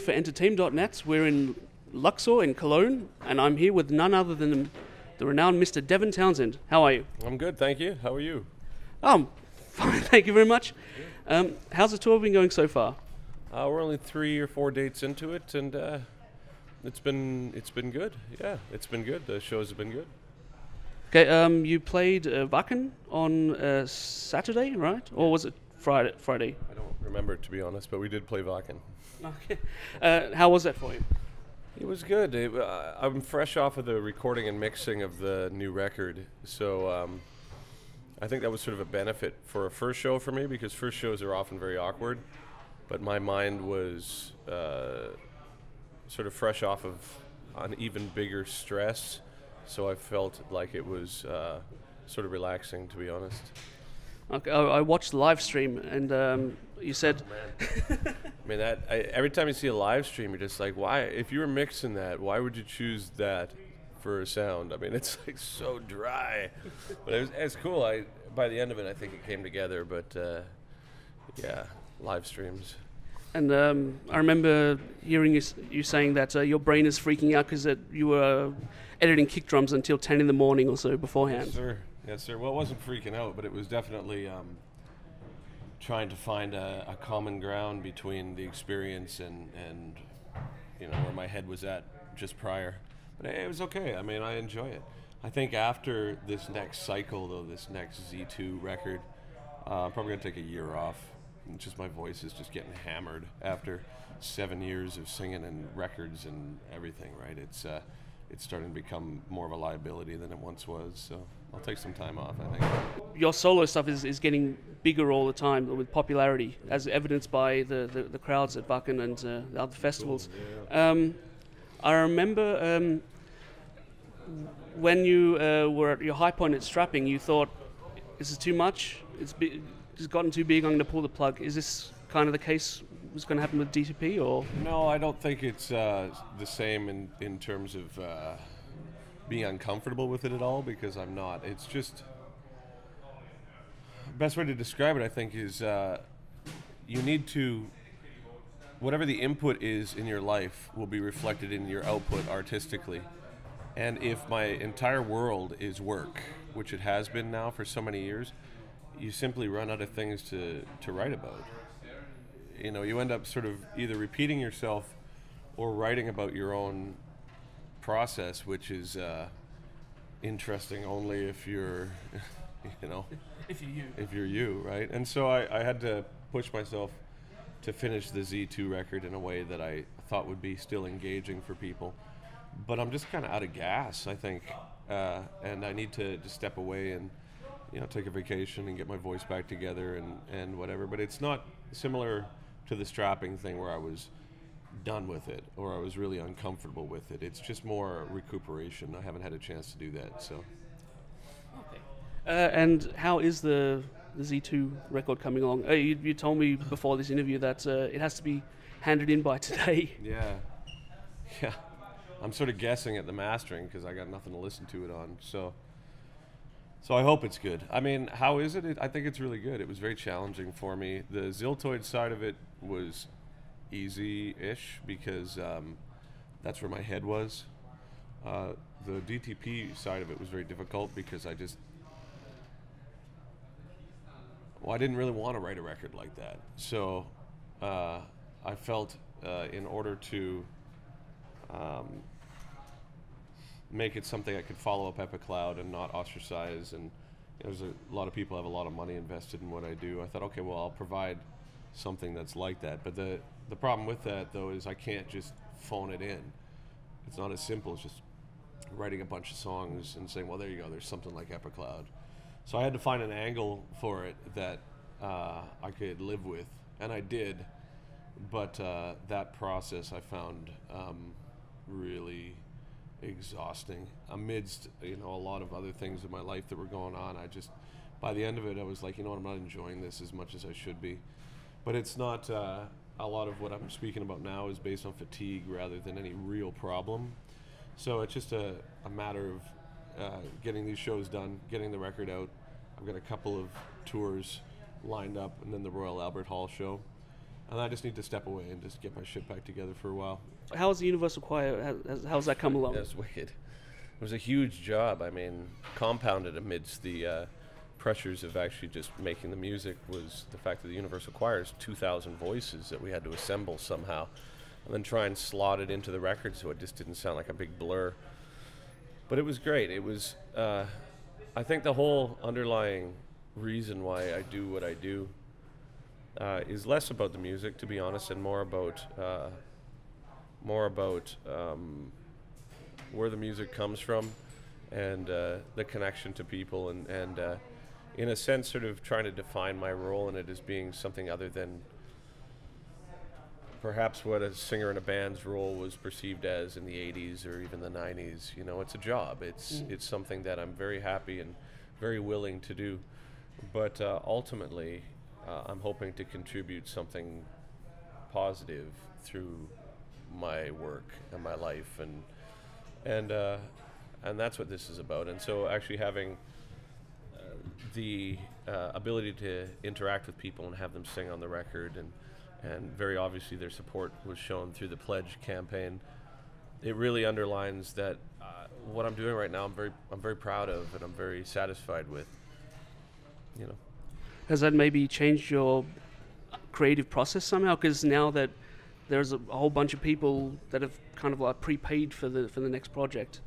for entertaimnet. We're in Luxor in Cologne, and I'm here with none other than the renowned Mr. Devin Townsend. How are you? I'm good, thank you. How are you? Fine, thank you very much. How's the tour been going so far? We're only 3 or 4 dates into it, and it's been good. Yeah, it's been good. The shows have been good. Okay, you played Wacken on Saturday, right? Or was it Friday? I don't remember, to be honest, but we did play Wacken. Okay. How was that for you? It was good. I'm fresh off of the recording and mixing of the new record, so I think that was sort of a benefit for a first show for me, because first shows are often very awkward, but my mind was sort of fresh off of an even bigger stress, so I felt like it was sort of relaxing, to be honest. Okay, I watched the live stream, and you said... I mean, every time you see a live stream, you're just like, why? If you were mixing that, why would you choose that for a sound? I mean, it's like so dry. But it's cool. By the end of it, I think it came together. But yeah, live streams. And I remember hearing you saying that your brain is freaking out because you were editing kick drums until 10 in the morning or so beforehand. Yes, sir. Yes, sir. Well, it wasn't freaking out, but it was definitely trying to find a common ground between the experience and where my head was at just prior. But it was okay. I mean, I enjoy it. I think after this next cycle, though, this next Z2 record, I'm probably going to take a year off. It's just my voice is just getting hammered after 7 years of singing and records and everything, right? It's starting to become more of a liability than it once was, so I'll take some time off, I think. Your solo stuff is getting bigger all the time with popularity, as evidenced by the crowds at Wacken and the other festivals. Cool, yeah. I remember when you were at your high point at Strapping, you thought, this is too much, it's gotten too big, I'm going to pull the plug. Is this kind of the case was going to happen with DTP, or? No, I don't think it's the same in terms of being uncomfortable with it at all, because I'm not. It's just, best way to describe it, I think, is you need to, whatever the input is in your life will be reflected in your output artistically. And if my entire world is work, which it has been now for so many years, you simply run out of things to write about. You end up sort of either repeating yourself or writing about your own process, which is interesting only if you're, if you're you, right? And so I had to push myself to finish the Z2 record in a way that I thought would be still engaging for people. But I'm just kind of out of gas, I think, and I need to just step away and take a vacation and get my voice back together and whatever. But it's not similar to the Strapping thing where I was done with it or I was really uncomfortable with it. It's just more recuperation. I haven't had a chance to do that, so. Okay. And how is the Z2 record coming along? You told me before this interview that it has to be handed in by today. Yeah. I'm sort of guessing at the mastering because I got nothing to listen to it on, so I hope it's good. I mean, how is it? I think it's really good. It was very challenging for me. The Ziltoid side of it was easy-ish because that's where my head was. The DTP side of it was very difficult because I didn't really want to write a record like that. So I felt in order to make it something I could follow up Epicloud and not ostracize, and there's a lot of people have a lot of money invested in what I do. I thought, okay, well, I'll provide something that's like that. But the problem with that, though, is I can't just phone it in. It's not as simple as just writing a bunch of songs and saying, well, there you go, there's something like Epicloud. So I had to find an angle for it that I could live with, and I did. But that process I found really exhausting amidst a lot of other things in my life that were going on. By the end of it, I was like, I'm not enjoying this as much as I should be. But it's not, a lot of what I'm speaking about now is based on fatigue rather than any real problem. So it's just a matter of getting these shows done, getting the record out. I've got a couple of tours lined up, and then the Royal Albert Hall show. And I just need to step away and just get my shit back together for a while. How's the Universal Choir? How's that come along? That's wicked. It was a huge job. I mean, compounded amidst the pressures of actually just making the music was the fact that the Universal Choir is 2,000 voices that we had to assemble somehow, and then try and slot it into the record so it just didn't sound like a big blur. But it was great. It was, I think the whole underlying reason why I do what I do is less about the music, to be honest, and more about where the music comes from and the connection to people and in a sense sort of trying to define my role in it as being something other than perhaps what a singer in a band's role was perceived as in the 80s or even the 90s. You know, it's a job. It's something that I'm very happy and very willing to do. But ultimately, I'm hoping to contribute something positive through my work and my life, and that's what this is about. And so actually having the ability to interact with people and have them sing on the record, and very obviously their support was shown through the pledge campaign. It really underlines that what I'm doing right now I'm very proud of and I'm very satisfied with. You know. Has that maybe changed your creative process somehow? Because now that there's a whole bunch of people that have kind of like prepaid for the next project.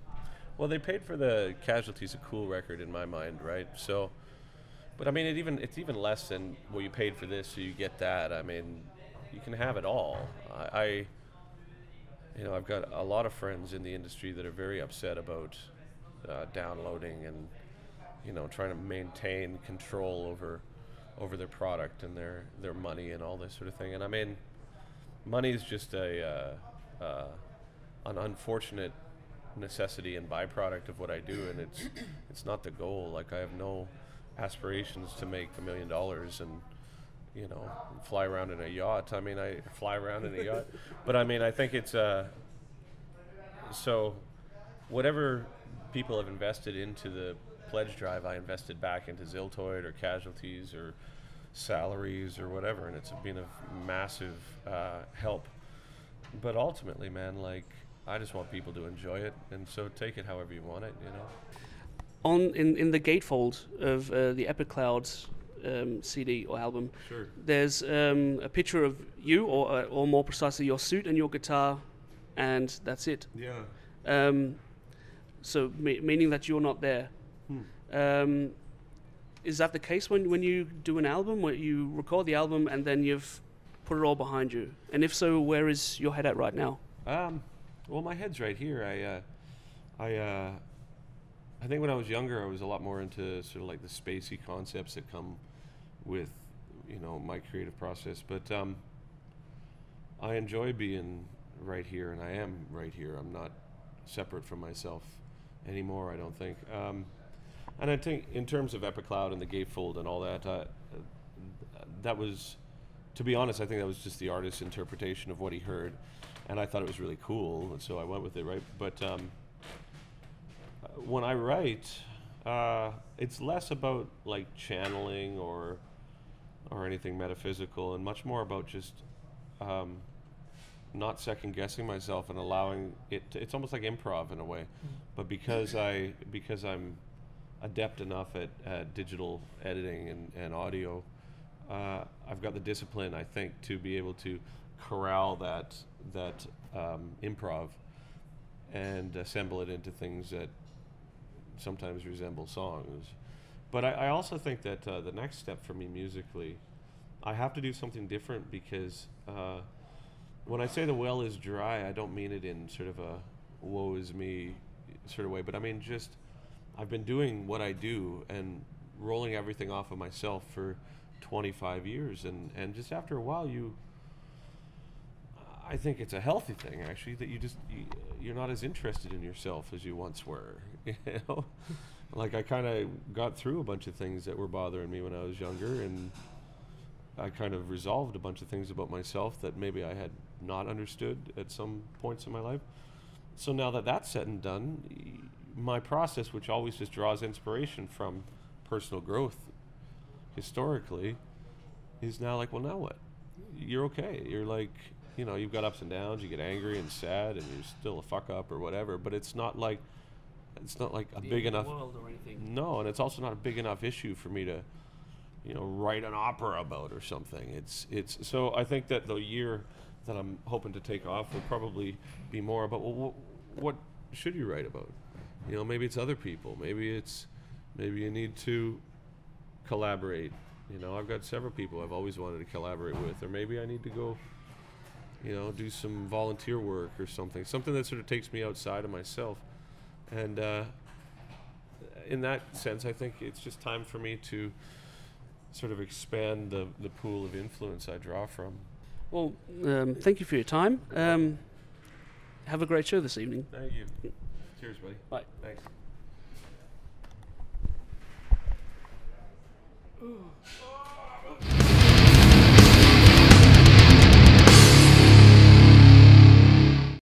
Well, they paid for the Casualties, a cool record in my mind, right? So, but I mean, it's even less than, well, you paid for this, so you get that. I mean, you can have it all. I've got a lot of friends in the industry that are very upset about downloading and, trying to maintain control over their product and their money and all this sort of thing. And I mean, money is just an unfortunate necessity and byproduct of what I do, and it's not the goal. Like, I have no aspirations to make $1 million and fly around in a yacht. I mean, I fly around in a yacht, but I mean, I think it's so whatever people have invested into the pledge drive, I invested back into Ziltoid or Casualties or salaries or whatever, and it's been a massive help. But ultimately, man, like, I just want people to enjoy it, and so take it however you want it, In the gatefold of the Epic Clouds CD or album, Sure. There's a picture of you, or more precisely, your suit and your guitar, and that's it. Yeah. So meaning that you're not there. Is that the case when you do an album, where you record the album and then you've put it all behind you? And if so, where is your head at right now? Well, my head's right here. I think when I was younger, I was a lot more into sort of like the spacey concepts that come with, my creative process. But I enjoy being right here, and I am right here. I'm not separate from myself anymore, I don't think. And I think in terms of Epic Cloud and the gatefold and all that, that was, to be honest, I think that was just the artist's interpretation of what he heard. And I thought it was really cool, and so I went with it, right? But when I write, it's less about like channeling or anything metaphysical, and much more about just not second guessing myself and allowing it. It's almost like improv in a way, but because I'm adept enough at digital editing and audio, I've got the discipline, I think, to be able to corral that improv and assemble it into things that sometimes resemble songs. But I also think that the next step for me musically, I have to do something different, because when I say the well is dry, I don't mean it in sort of a woe is me sort of way, but I mean just I've been doing what I do and rolling everything off of myself for 25 years, and just after a while I think it's a healthy thing, actually, that you're not as interested in yourself as you once were. Like, I kind of got through a bunch of things that were bothering me when I was younger, and I kind of resolved a bunch of things about myself that maybe I had not understood at some points in my life. So now that that's said and done, my process, which always just draws inspiration from personal growth historically, is now like, well, now what? you're okay. You're like, you know, you've got ups and downs. You get angry and sad, and you're still a fuck up or whatever. But it's not like a The big end of enough. the world or anything. No, and it's also not a big enough issue for me to, you know, write an opera about or something. It's so I think that the year that I'm hoping to take off will probably be more about, well, what should you write about? You know, maybe it's other people. Maybe you need to collaborate. You know, I've got several people I've always wanted to collaborate with, or maybe I need to go, you know, do some volunteer work or something that sort of takes me outside of myself. And in that sense, I think it's just time for me to sort of expand the pool of influence I draw from. Well, thank you for your time. Have a great show this evening. Thank you. Cheers, buddy. Bye. Thanks.